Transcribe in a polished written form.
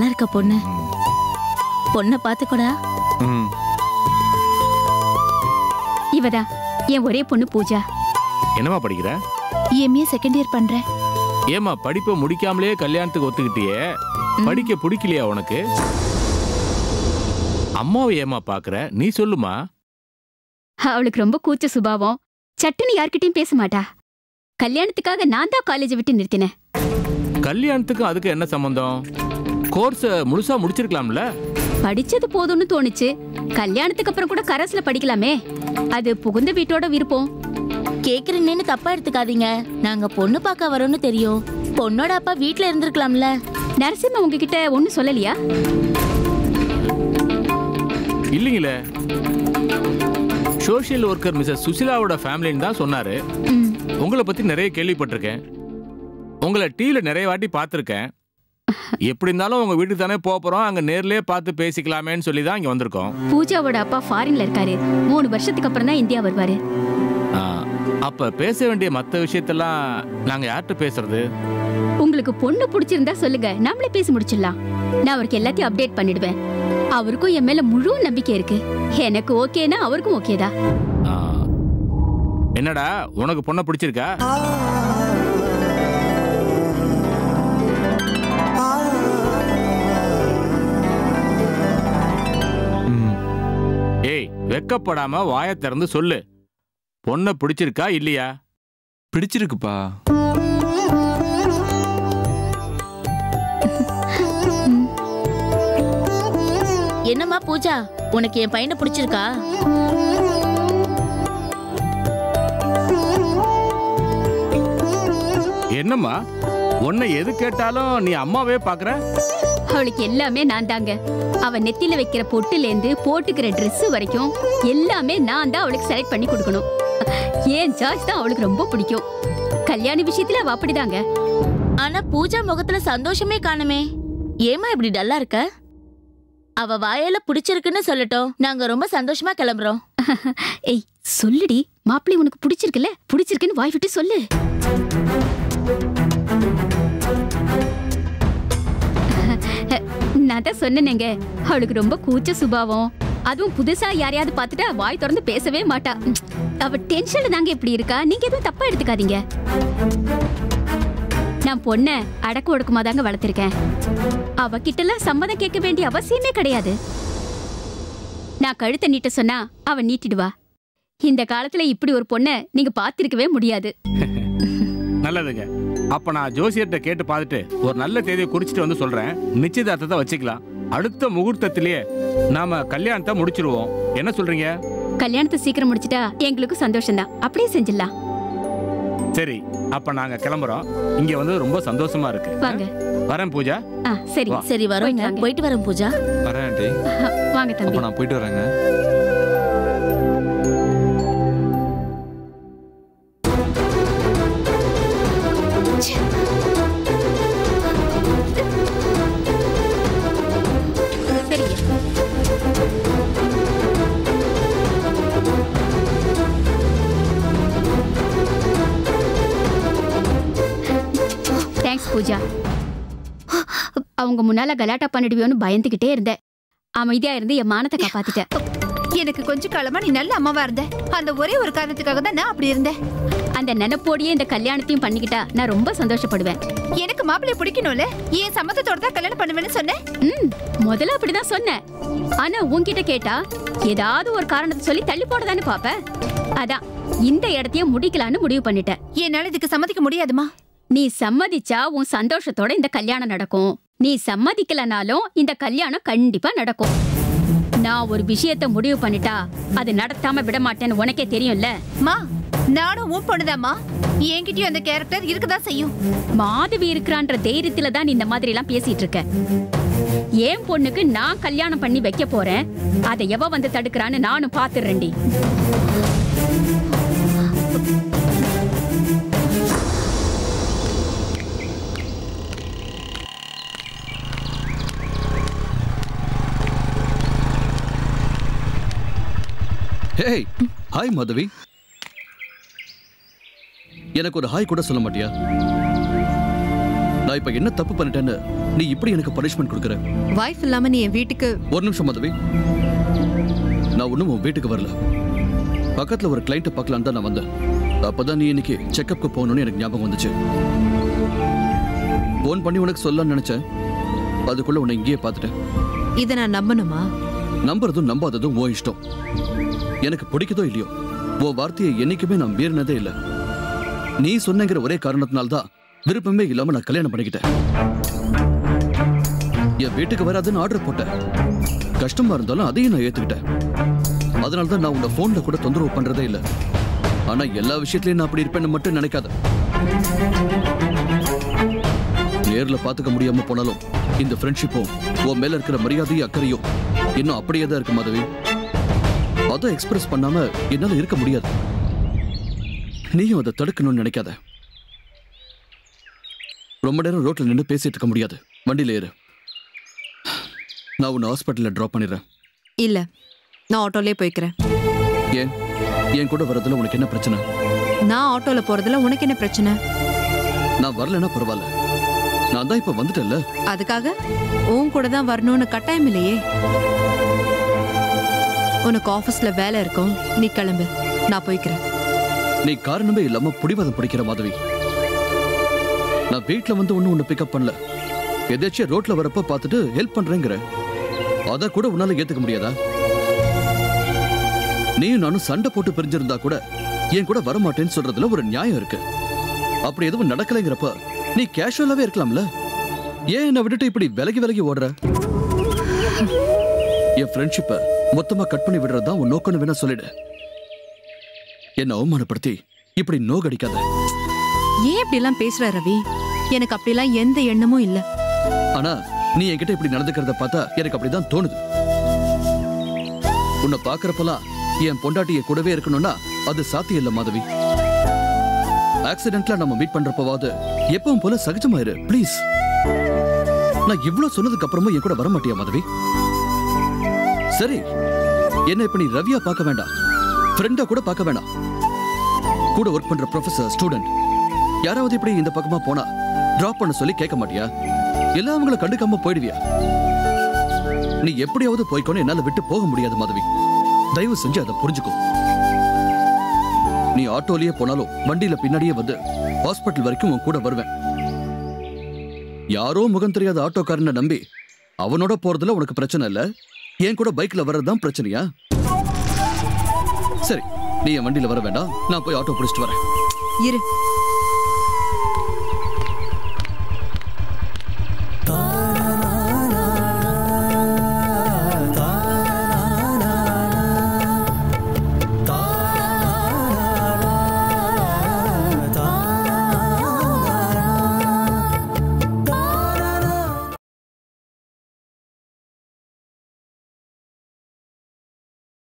நல்லா இருக்க பொண்ணு. பொண்ணை பாத்துக்கூடா. இவதா என் ஒரே பொண்ணு பூஜா. என்னமா படிக்கிற? எம்ஏ செகண்ட் இயர் பண்றேன். ஏமா படிப்பை முடிக்காமலே கல்யாணத்துக்கு ஒத்துக்கிட்டியே, படிக்க பிடிக்கலையா உனக்கு? அம்மாவை ஏமா பாக்குற, நீ சொல்லுமா. அவளுக்கு ரொம்ப கூச்ச சுபாவம், சட்டுன்னு யார்கிட்டயும் பேச மாட்டா. கல்யாணத்துக்காக நான் தான் காலேஜை விட்டு நிறுத்தினேன். கல்யாணத்துக்கும் அதுக்கு என்ன சம்பந்தம்? கோர்ஸ் முழுசா முடிச்சிருக்கலாம்ல. படிச்சது போதும்னு தோணுச்சு. கல்யாணத்துக்கு அப்புறம் கூட கரஸ்ல படிக்கலாமே, அது புகுந்த வீட்டோட விருப்பம். கேக்குறேன்னு தப்பா எடுத்துக்காதீங்க. நாங்க பொண்ணு பார்க்க வரோம்னு தெரியும். பொண்ணோட அப்பா வீட்டுல இருந்திருக்கலாம்ல. நரசிம்ம உங்ககிட்ட ஒன்னும் சொல்லலையா? இல்லீங்களே, சோஷியல் ஒர்க்கர் மிஸ்ஸஸ் சுசிலாவோட ஃபேமிலின்னு தான் சொன்னாரு. உங்களை பத்தி நிறைய கேள்விப்பட்டிருக்கேன், உங்களை டிவில நிறைய வாட்டி பார்த்துருக்கேன். எப்படி இருந்தாலும் உங்க வீட்டுக்கு தானே போறோம், அங்க நேர்லயே பார்த்து பேசிக்கலாமேன்னு சொல்லி தான் இங்க வந்திருக்கோம். பூஜாவோட அப்பா ஃபாரின்ல இருக்காரு. 3 வருஷத்துக்கு அப்புறம் தான் இந்தியா வருவாரு. அப்ப பேச வேண்டிய மத்த விஷயத்தெல்லாம் நாங்க யார்கிட்ட பேசுறது? உங்களுக்கு பொண்ணு பிடிச்சிருந்தா சொல்லுங்க, நாமளே பேசி முடிச்சிடலாம். நான் அவருக்கு எல்லாத்தையும் அப்டேட் பண்ணிடுவேன். அவருக்கும் என் மேல முழு நம்பிக்கை இருக்கு. எனக்கு ஓகேனா அவருக்கும் ஓகேதா. என்னடா உனக்கு பொண்ணை பிடிச்சிருக்கா? ஏய், வெக்கப்படாம வாயை திறந்து சொல்லு, பொண்ணை பிடிச்சிருக்கா இல்லையா? பிடிச்சிருக்குப்பா. என்னம்மா பூஜா, உனக்கு என் பையனை பிடிச்சிருக்கா? என்னம்மா உன்னை எது கேட்டாலும் நீ அம்மாவே பாக்குற? அவளுக்கு எல்லாமே நான் தாங்க. அவ நெத்தில வைக்கிற பொட்டுல இருந்து போட்டுக்கிற ட்ரெஸ் வரைக்கும் எல்லாமே நான் தான் அவளுக்கு செலக்ட் பண்ணி கொடுக்கணும். ஏன் சாய்ஸ் தான் அவளுக்கு ரொம்ப பிடிக்கும். கல்யாண விஷயத்துல அவ அப்படிதாங்க. ஆனா பூஜா முகத்துல சந்தோஷமே காணுமே. ஏமா இப்படி டல்லா இருக்க? அவ வாயில பிடிச்சிருக்குன்னு சொல்லட்டும், நாங்க ரொம்ப சந்தோஷமா கிளம்புறோம். ஏய் சொல்லுடி, மாப்பிள்ளை உனக்கு பிடிச்சிருக்குல்ல? பிடிச்சிருக்குன்னு வாய் விட்டு சொல்லு. நான் தான் சொன்னேங்க, அவளுக்கு ரொம்ப கூச்ச சுபாவம். அதுவும் புதுசா யாரையாவது பார்த்துட்டா வாய் திறந்து பேசவே மாட்டா. அவ டென்ஷன்ல தாங்க இப்படி இருக்கா. நீங்க எதுவும் தப்பா எடுத்துக்காதீங்க. நான் பொண்ண அடக்கு ஒடுக்குமா தாங்க வளர்த்திருக்கேன். அவகிட்ட எல்லாம் சம்மதம் கேட்க வேண்டிய அவசியமே கிடையாது. நான் கழுத்தை நீட்ட சொன்னா அவ நீட்டிடுவா. இந்த காலத்துல இப்படி ஒரு பொண்ண நீங்க பார்த்திருக்கவே முடியாது. நல்லதுங்க. அப்ப நான் ஜோசியர்கிட்ட கேட்டு பார்த்துட்டு ஒரு நல்ல தேதியை குறிச்சிட்டு வந்து சொல்றேன். நிச்சயதார்த்தத்தை வச்சுக்கலாம். அடுத்த முகூர்த்தத்திலேயே நாம கல்யாணத்தை முடிச்சிருவோம். என்ன சொல்றீங்க? கல்யாணத்தை சீக்கிரம் முடிச்சிட்டா எங்களுக்கு சந்தோஷம் தான். அப்படியே செஞ்சிடலாம். சரி, அப்ப நாங்க கிளம்புறோம். இங்க வந்து ரொம்ப சந்தோஷமா இருக்கு. வாங்க. வரேன் பூஜா. சரி சரி வரோங்க. போயிட்டு வரேன் பூஜா. வரேன் ஆண்டி. வாங்க தம்பி. நான் போயிட்டு வரேங்க. தேங்க்ஸ் பூஜா. அவங்க முன்னால கலாட்டா பண்ணிடுவியோன்னு பயந்துகிட்டே இருந்தேன். அமைதியா இருந்து என் மானத்தை காப்பாத்திட்டேன். எனக்கு கொஞ்சம் காலமா நீ நல்ல அம்மாவா இருந்த. அந்த ஒரே ஒரு காரணத்துக்காக தான் நான் அப்படி இருந்தேன். அந்த நினைப்போடையே இந்த கல்யாணத்தையும் பண்ணிக்கிட்டா நான் ரொம்ப சந்தோஷப்படுவேன். எனக்கு மாப்பிள்ளைய பிடிக்கணும்ல, ஏன் சம்மதத்தோட தான் கல்யாணம் பண்ணுவேன்னு சொன்னேன். முதல்ல அப்படிதான் சொன்னேன். ஆனா உன்கிட்ட கேட்டா ஏதாவது ஒரு காரணத்தை சொல்லி தள்ளி போடதானே பாப்ப. அதான் இந்த இடத்தையே முடிக்கலான்னு முடிவு பண்ணிட்டேன். என்னால இதுக்கு சம்மதிக்க முடியாதுமா. நீ சம்மதிச்சா உன் சந்தோஷத்தோட இந்த கல்யாணம் நடக்கும். நீ சம்மதிக்கலனாலும் இந்த கல்யாணம் கண்டிப்பா நடக்கும். நான் ஒரு விஷயத்தை முடிவு பண்ணிட்டா அது நடத்தாம விட மாட்டேன்னு உனக்கே தெரியும்ல. மா, நானும் உன் பொண்ணுதாம்மா. என்கிட்டயும் அந்த கேரக்டர் இருக்குதான் செய்யும். மாதவி இருக்கிறான்ற தைரியத்துல தான் இந்த மாதிரி எல்லாம் பேசிட்டு இருக்க. என் பொண்ணுக்கு நான் கல்யாணம் பண்ணி வைக்க போறேன். அதை எவ வந்து தடுக்கிறான்னு நானும் பாத்துறேன்டி. Hey, hi Madhavi. எனக்கு ஒரு ஹாய் கூட சொல்ல மாட்டியா? நான் நான் இப்ப என்ன தப்பு பண்ணிட்டேன்னு நீ இப்படி எனக்கு பனிஷ்மெண்ட் கொடுக்குற? வைஃப் இல்லாம நீ என் வீட்டுக்கு... ஒரு நிமிஷம் மாதவி, நான் ஒன்னும் உன் வீட்டுக்கு வரல. பக்கத்துல ஒரு கிளைண்ட்டை பார்க்கலான்னு தான் நான் வந்தேன். அப்பதான் நீ இன்னைக்கு செக்கப்க்கு போகணும்னு எனக்கு ஞாபகம் வந்துச்சு. போன் பண்ணி உனக்கு சொல்லலாம்னு நினைச்சேன். அதுக்குள்ள உன்னை இங்கேயே பார்த்துட்டேன். இதை நான் நம்பணுமா? நம்புறதும் நம்பாததும் ஓ இஷ்டம். எனக்கு பிடிக்குதோ இல்லையோ, உன் வார்த்தையை என்னைக்குமே நான் மீறினதே இல்லை. நீ சொன்னங்கிற ஒரே காரணத்தினால்தான் விருப்பமே இல்லாம நான் கல்யாணம் பண்ணிக்கிட்டேன். என் வீட்டுக்கு வராதுன்னு ஆர்டர் போட்டேன். கஷ்டமா இருந்தாலும் அதையும் நான் ஏத்துக்கிட்டேன். அதனால்தான் நான் உன்னை போன்ல கூட தொந்தரவு பண்றதே இல்லை. ஆனா எல்லா விஷயத்திலயும் நான் அப்படி இருப்பேன்னு மட்டும் நினைக்காத. நேர்ல பாத்துக்க முடியாம போனாலும் இந்த ஃப்ரெண்ட்ஷிப்பும் உன் மேல இருக்கிற மரியாதையும் அக்கறையும் இன்னும் அப்படியே தான் இருக்கு மாதவி. அதை எக்ஸ்பிரஸ் பண்ணாம என்னால இருக்க முடியாது. நீயும் அதை தடுக்கணும்னு நினைக்காத. ரொம்ப நேரம் ரோட்ல நின்று பேசிட்டு இருக்க முடியாது. வண்டியில ஏறு. நான் உன்னை ஹாஸ்பிட்டல்ல டிராப் பண்ணிடுறேன். இல்ல, நான் ஆட்டோலயே போய்க்கிறேன். ஏன் என் கூட வரதுல உனக்கு என்ன பிரச்சனை? நான் ஆட்டோல போறதுல உனக்கு என்ன பிரச்சனை? நான் வரலன்னா பரவாயில்ல. நான் தான் இப்ப வந்துட்டேன்ல. அதுக்காக உன் கூட தான் வரணும்னு கட்டாயம் இல்லையே. உனக்கு ஆபீஸ்ல வேலை இருக்கும், நீ கிளம்பு, நான் போய்க்கிறேன். நீ காரணமே இல்லாம புடிவாதம் பிடிக்கிற மாதவி. நான் வீட்டுல வந்து ஒண்ணு உன்னை பிக்கப் பண்ணல. எதாச்சும் ரோட்ல வரப்ப பார்த்துட்டு ஹெல்ப் பண்றேங்கிற. அத கூட உன்னால ஏத்துக்க முடியாதா? நீயும் நானும் சண்டை போட்டு பிரிஞ்சிருந்தா கூட என் கூட வரமாட்டேன்னு சொல்றதுல ஒரு நியாயம் இருக்கு. அப்படி எதுவும் நடக்கலைங்கிறப்ப நீ கேஷுவலாவே இருக்கலாம்ல. ஏன் என்னை விட்டுட்டு இப்படி விலகி விலகி ஓடுற? என் ஃப்ரெண்ட்ஷிப்பை மொத்தமா கட் பண்ணி விடுறதுதான் உன் நோக்கம்னு வேணா சொல்லிடு. என்ன அவமானப்படுத்தி இப்படி நோகடிக்காத. ஏன் இப்படி எல்லாம் பேசுற ரவி? எனக்கு அப்படிலாம் எந்த எண்ணமும் இல்ல. ஆனா நீ என்கிட்ட இப்படி நடந்துக்கிறத பார்த்தா எனக்கு அப்படிதான் தோணுது. உன்னை பாக்குறப்பெல்லாம் என் பொண்டாட்டிய கூடவே இருக்கணும்னா அது சாத்தியம் இல்ல மாதவி. ஆக்சிடென்ட்ல நம்ம மீட் பண்றப்பவாது எப்பவும் போல சகஜமாயிரு ப்ளீஸ். நான் இவ்வளவு சொன்னதுக்கு அப்புறமும் என் கூட வர மாட்டியா மாதவி? சரி, என்ன இப்ப நீ ரவியா பார்க்க வேண்டாம், ஃப்ரெண்டா கூட பார்க்க வேண்டாம். கூட ஒர்க் பண்ற ப்ரொஃபசர், ஸ்டூடெண்ட் யாராவது இப்படி இந்த பக்கமா போனா டிராப் பண்ண சொல்லி கேட்க மாட்டியா? எல்லாம் அவங்கள கண்டுக்காம போயிடுவியா? நீ எப்படியாவது போய்க்கோன்னு என்னால விட்டு போக முடியாது மாதவி. தயவு செஞ்சு அதை புரிஞ்சுக்கோ. நீ ஆட்டோலயே போனாலும் வண்டியில பின்னாடியே வந்து ஹாஸ்பிட்டல் வரைக்கும் உன் கூட வருவேன். யாரோ முகம் தெரியாத ஆட்டோக்காரனை நம்பி அவனோட போறதுல உனக்கு பிரச்சனை இல்ல. என் கூட பைக்ல வர்றதுதான் பிரச்சனையா? சரி, நீ என் வண்டியில வர வேண்டாம், நான் போய் ஆட்டோ பிடிச்சிட்டு வரேன். இரு,